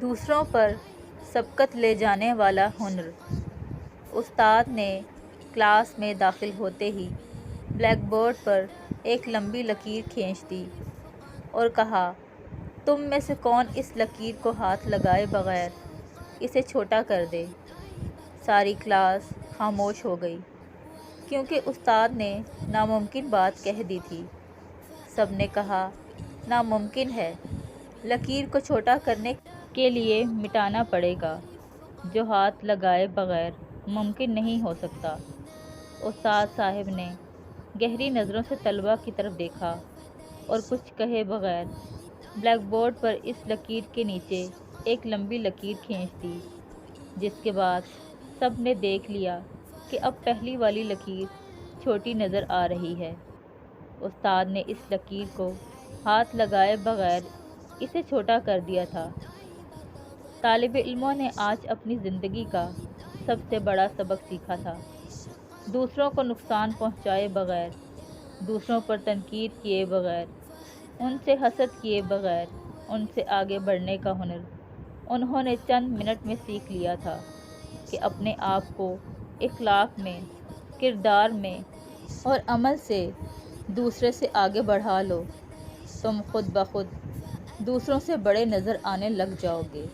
دوسروں پر سبقت لے جانے والا ہنر۔ استاد نے کلاس میں داخل ہوتے ہی بلیک بورڈ پر ایک لمبی لکیر کھینچ دی اور کہا، تم میں سے کون اس لکیر کو ہاتھ لگائے بغیر اسے چھوٹا کر دے؟ ساری کلاس خاموش ہو گئی، کیونکہ استاد نے ناممکن بات کہہ دی تھی۔ سب نے کہا، ناممکن ہے، لکیر کو چھوٹا کرنے کے لیے مٹانا پڑے گا، جو ہاتھ لگائے بغیر ممکن نہیں ہو سکتا۔ استاد صاحب نے گہری نظروں سے طلباء کی طرف دیکھا اور کچھ کہے بغیر بلیک بورڈ پر اس لکیر کے نیچے ایک لمبی لکیر کھینچ دی، جس کے بعد سب نے دیکھ لیا کہ اب پہلی والی لکیر چھوٹی نظر آ رہی ہے۔ استاد نے اس لکیر کو ہاتھ لگائے بغیر اسے چھوٹا کر دیا تھا۔ طالب علموں نے آج اپنی زندگی کا سب سے بڑا سبق سیکھا تھا۔ دوسروں کو نقصان پہنچائے بغیر، دوسروں پر تنقید کیے بغیر، ان سے حسد کیے بغیر ان سے آگے بڑھنے کا ہنر انہوں نے چند منٹ میں سیکھ لیا تھا کہ اپنے آپ کو اخلاق میں، کردار میں اور عمل سے دوسرے سے آگے بڑھا لو، تم خود بخود دوسروں سے بڑے نظر آنے لگ جاؤ گے۔